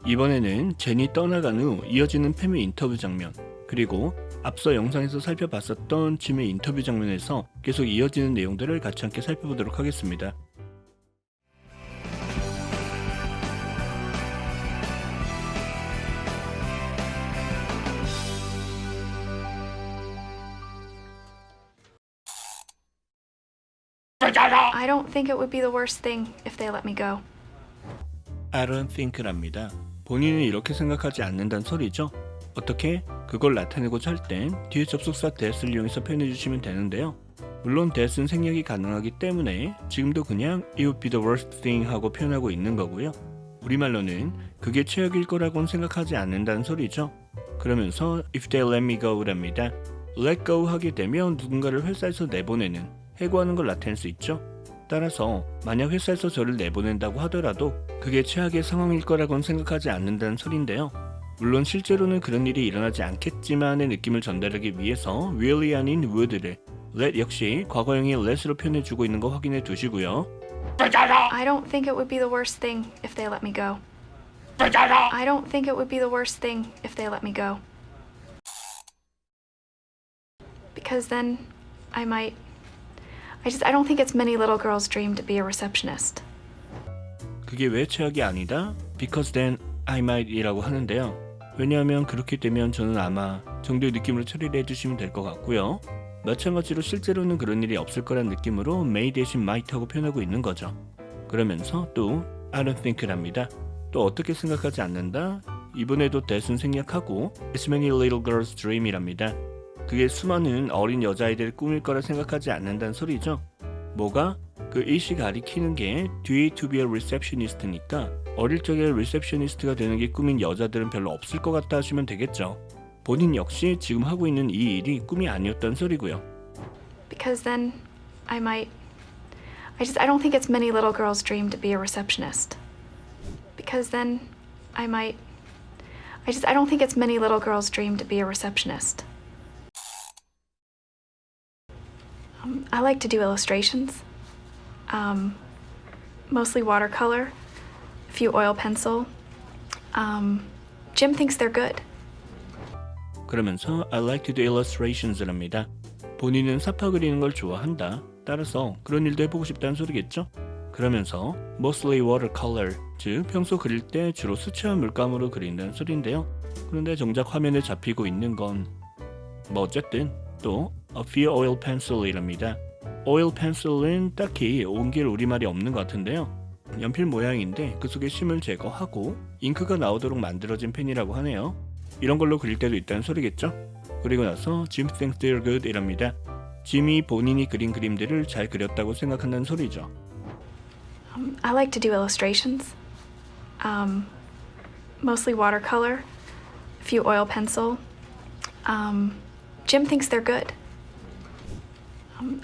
이번에는 제니 떠나간 후 이어지는 팸의 인터뷰 장면, 그리고 앞서 영상에서 살펴봤었던 짐의 인터뷰 장면에서 계속 이어지는 내용들을 같이 함께 살펴보도록 하겠습니다. I don't think it would be the worst thing if they let me go. I don't think랍니다. 본인은 이렇게 생각하지 않는다는 소리죠. 어떻게? 그걸 나타내고자 할 땐 뒤에 접속사 that을 이용해서 표현해 주시면 되는데요. 물론 that은 생략이 가능하기 때문에 지금도 그냥 it would be the worst thing 하고 표현하고 있는 거고요. 우리말로는 그게 최악일 거라고는 생각하지 않는다는 소리죠. 그러면서 if they let me go랍니다. let go 하게 되면 누군가를 회사에서 내보내는, 해고하는 걸 나타낼 수 있죠. 따라서 만약 회사에서 저를 내보낸다고 하더라도 그게 최악의 상황일 거라고는 생각하지 않는다는 소린데요. 물론 실제로는 그런 일이 일어나지 않겠지만의 느낌을 전달하기 위해서 really 아닌 would를 let 역시 과거형의 let으로 표현해주고 있는 거 확인해 두시고요. I don't think it would be the worst thing if they let me go. I don't think it would be the worst thing if they let me go. Because then I don't think it's many little girls' dream to be a receptionist. 그게 왜 최악이 아니다? Because then I might 이라고 하는데요. 왜냐하면 그렇게 되면 저는 아마 정도의 느낌으로 처리를 해주시면 될 것 같고요. 마찬가지로 실제로는 그런 일이 없을 거란 느낌으로 may 대신 might 하고 표현하고 있는 거죠. 그러면서 또 I don't think랍니다. 또 어떻게 생각하지 않는다? 이번에도 that은 생략하고 It's many little girls' dream이랍니다. 그게 수많은 어린 여자아이들의 꿈일 거라 생각하지 않는다는 소리죠. 뭐가? 그 it이 가리키는 게 뒤에 to be a receptionist니까 어릴 적에 리셉셔니스트가 되는 게 꿈인 여자들은 별로 없을 것 같다 하시면 되겠죠. 본인 역시 지금 하고 있는 이 일이 꿈이 아니었던 소리고요. Because then I don't think it's many little girls' dream to be a receptionist. Because then I don't think it's many little girls' dream to be a receptionist. I like to do illustrations, mostly watercolor, a few oil pencil. Jim thinks they're good. 그러면서 I like to do illustrations를 합니다. 본인은 사파 그리는 걸 좋아한다. 따라서 그런 일도 해보고 싶다는 소리겠죠? 그러면서 mostly watercolor, 즉 평소 그릴 때 주로 수채화 물감으로 그린다는 소리인데요. 그런데 정작 화면에 잡히고 있는 건 어쨌든 또 a few oil pencil이랍니다. oil pencil은 딱히 옮길 우리말이 없는 것 같은데요. 연필 모양인데 그 속에 심을 제거하고 잉크가 나오도록 만들어진 펜이라고 하네요. 이런 걸로 그릴 때도 있다는 소리겠죠? 그리고 나서 Jim thinks they're good 이랍니다. 짐이 본인이 그린 그림들을 잘 그렸다고 생각한다는 소리죠. I like to do illustrations, mostly watercolor, a few oil pencil. Jim thinks they're good.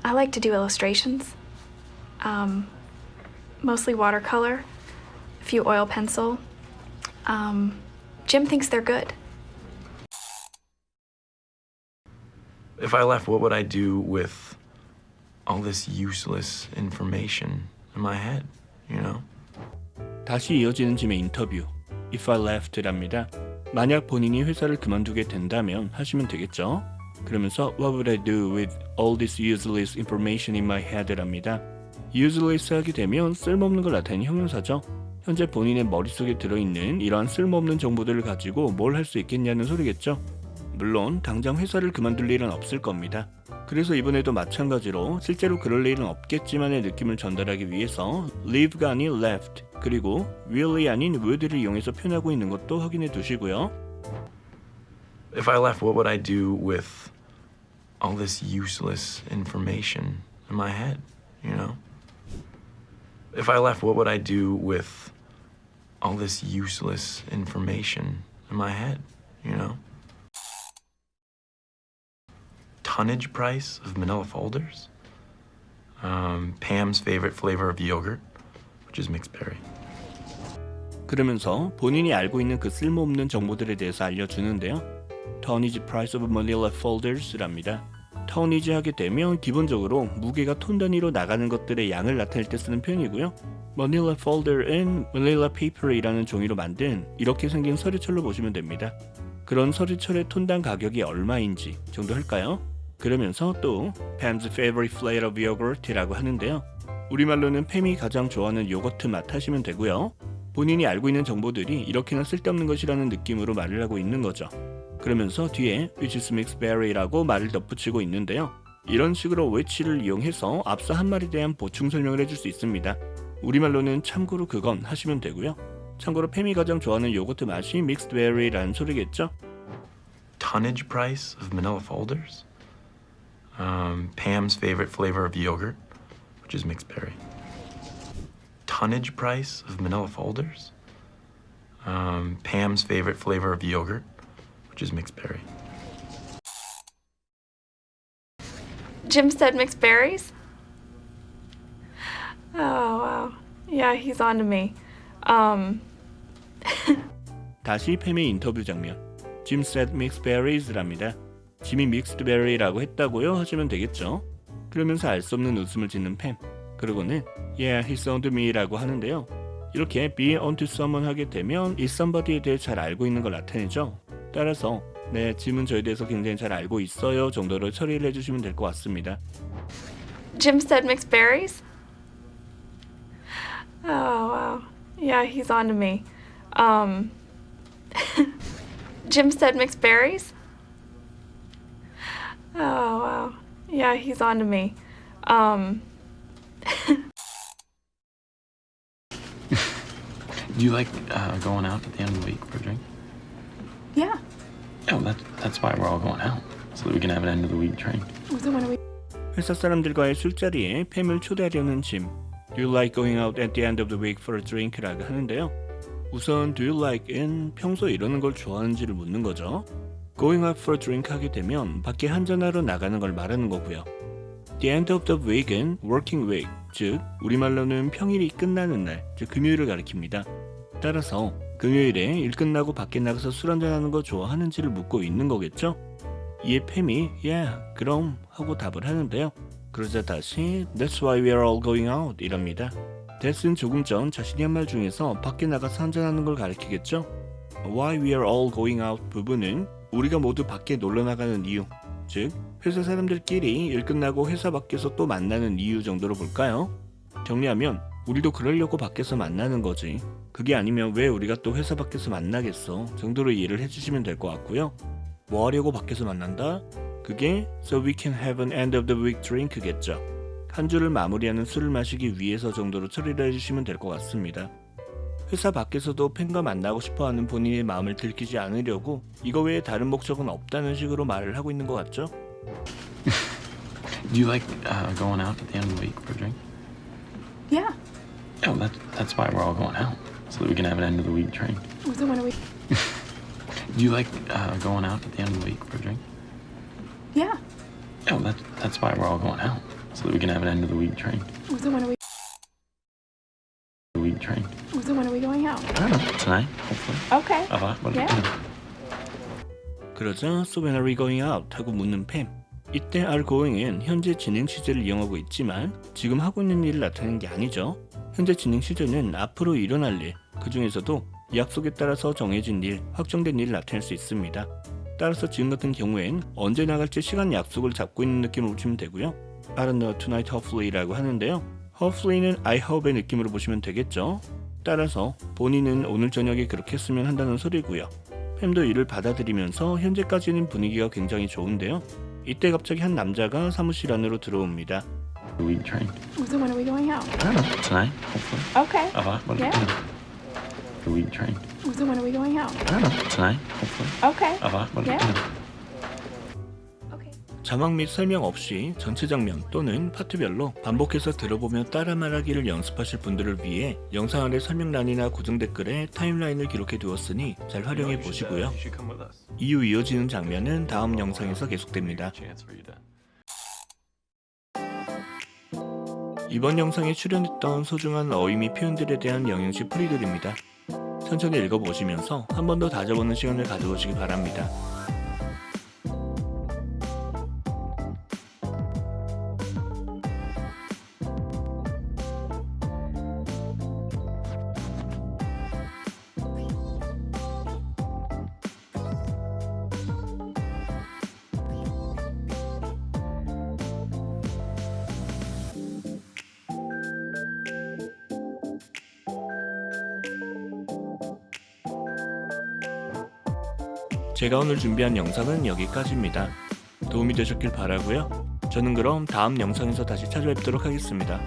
I like to do illustrations, mostly watercolor, a few oil pencil. Jim thinks they're good. If I left, what would I do with all this useless information in my head, you know? 다시 이어지는 짐의 인터뷰 If I left랍니다. 만약 본인이 회사를 그만두게 된다면 하시면 되겠죠. 그러면서 What would I do with all this useless information in my head랍니다. useless 하게 되면 쓸모없는 걸 나타내는 형용사죠. 현재 본인의 머릿속에 들어있는 이러한 쓸모없는 정보들을 가지고 뭘 할 수 있겠냐는 소리겠죠. 물론 당장 회사를 그만둘 일은 없을 겁니다. 그래서 이번에도 마찬가지로 실제로 그럴 일은 없겠지만의 느낌을 전달하기 위해서 leave가 아닌 left, 그리고 really 아닌 would를 이용해서 표현하고 있는 것도 확인해 두시고요. If I left, what would I do with all this useless information in my head, you know? If I left, what would I do with all this useless information in my head, you know? Tonnage price of manila folders. Pam's favorite flavor of yogurt, which is mixed berry. 그러면서 본인이 알고 있는 그 쓸모없는 정보들에 대해서 알려주는데요. Tonnage price of manila folders랍니다. tonnage 하게 되면 기본적으로 무게가 톤 단위로 나가는 것들의 양을 나타낼 때 쓰는 표현이고요. Manila folder은 Manila paper이라는 종이로 만든 이렇게 생긴 서류철로 보시면 됩니다. 그런 서류철의 톤당 가격이 얼마인지 정도 할까요? 그러면서 또 Pam's favorite flavor of yogurt이라고 하는데요. 우리말로는 팸이 가장 좋아하는 요거트 맛 하시면 되고요. 본인이 알고 있는 정보들이 이렇게나 쓸데없는 것이라는 느낌으로 말을 하고 있는 거죠. 그러면서 뒤에 which is mixed berry라고 말을 덧붙이고 있는데요. 이런 식으로 which를 이용해서 앞서 한 말에 대한 보충 설명을 해줄 수 있습니다. 우리말로는 참고로 그건 하시면 되고요. 참고로 팸이 가장 좋아하는 요거트 맛이 mixed berry라는 소리겠죠. Tonnage price of manila folders. Pam's favorite flavor of yogurt, which is mixed berry. Tonnage price of manila folders. Pam's favorite flavor of yogurt, which is mixed berry. Jim said mixed berries? Oh, wow. Yeah, he's on to me. 다시 팸의 인터뷰 장면. Jim said mixed berries랍니다. 짐이 mixed berry라고 했다고요? 하시면 되겠죠. 그러면서 알 수 없는 웃음을 짓는 팸. 그러고는 Yeah, he's on to me라고 하는데요. 이렇게 be onto someone 하게 되면 이 somebody에 대해 잘 알고 있는 걸 나타내죠. 따라서 네, 짐은 저에 대해서 굉장히 잘 알고 있어요 정도로 처리를 해주시면 될 것 같습니다. Jim said mixed berries? Oh, wow. Yeah, he's on to me. Jim said mixed berries? Oh, wow. Yeah, he's on to me. Do you like going out at the end of the week for a drink? Yeah. Oh, that's why we're all going out, so that we can have an end of the week drink. So when are we? 회사 사람들과의 술자리에 팸을 초대하려는 짐. Do you like going out at the end of the week for a drink라고 하는데요. 우선 do you like은 평소에 이러는 걸 좋아하는지를 묻는 거죠. Going out for a drink 하게 되면 밖에 한잔하러 나가는 걸 말하는 거고요. The end of the week은 working week, 즉 우리말로는 평일이 끝나는 날, 즉 금요일을 가리킵니다. 따라서 금요일에 일 끝나고 밖에 나가서 술 한잔하는 거 좋아하는지를 묻고 있는 거겠죠? 이에 팸이 yeah, 그럼 하고 답을 하는데요. 그러자 다시 That's why we are all going out 이랍니다. That은 조금 전 자신이 한 말 중에서 밖에 나가서 한잔하는 걸 가리키겠죠? Why we are all going out 부분은 우리가 모두 밖에 놀러 나가는 이유, 즉 회사 사람들끼리 일 끝나고 회사 밖에서 또 만나는 이유 정도로 볼까요? 정리하면 우리도 그러려고 밖에서 만나는 거지. 그게 아니면 왜 우리가 또 회사 밖에서 만나겠어 정도로 이해를 해주시면 될 것 같고요. 뭐 하려고 밖에서 만난다? 그게 so we can have an end of the week drink겠죠. 한 주를 마무리하는 술을 마시기 위해서 정도로 처리를 해주시면 될 것 같습니다. 회사 밖에서도 팬과 만나고 싶어하는 본인의 마음을 들키지 않으려고 이거 외에 다른 목적은 없다는 식으로 말을 하고 있는 것 같죠? Do you like going out at the end of the week for a drink? Yeah. Oh, that's why we're all going out, so that we can have an end of the week drink. So when are we? Do you like going out at the end of the week for a drink? Yeah. Oh, that's why we're all going out, so that we can have an end of the week drink. So when are we? The week drink. So when are we going out? I don't know. Tonight, hopefully. Okay. What? Yeah. 그러자 So when are we going out? 하고 묻는 팸. 이때 are going은 현재 진행 시제를 이용하고 있지만 지금 하고 있는 일을 나타내는 게 아니죠. 현재 진행 시제는 앞으로 일어날 일, 그 중에서도 약속에 따라서 정해진 일, 확정된 일을 나타낼 수 있습니다. 따라서 지금 같은 경우엔 언제 나갈지 시간 약속을 잡고 있는 느낌으로 보시면 되고요. I don't know tonight hopefully라고 하는데요. hopefully는 I hope의 느낌으로 보시면 되겠죠. 따라서 본인은 오늘 저녁에 그렇게 했으면 한다는 소리고요. 팸도 이를 받아들이면서 현재까지는 분위기가 굉장히 좋은데요. 이때 갑자기 한 남자가 사무실 안으로 들어옵니다. The week drink. So when are we going out? I don't know. Tonight, hopefully. Okay. What? Yeah. The week drink. So when are we going out? I don't know. Tonight, hopefully. Okay. What? Yeah. Okay. 자막 및 설명 없이 전체 장면 또는 파트별로 반복해서 들어보며 따라 말하기를 연습하실 분들을 위해 영상 아래 설명란이나 고정 댓글에 타임라인을 기록해 두었으니 잘 활용해 보시고요. 이후 이어지는 장면은 다음 영상에서 계속됩니다. 이번 영상에 출연했던 소중한 어휘 표현들에 대한 영양식 풀이들입니다. 천천히 읽어보시면서 한 번 더 다져보는 시간을 가져보시기 바랍니다. 제가 오늘 준비한 영상은 여기까지입니다. 도움이 되셨길 바라고요. 저는 그럼 다음 영상에서 다시 찾아뵙도록 하겠습니다.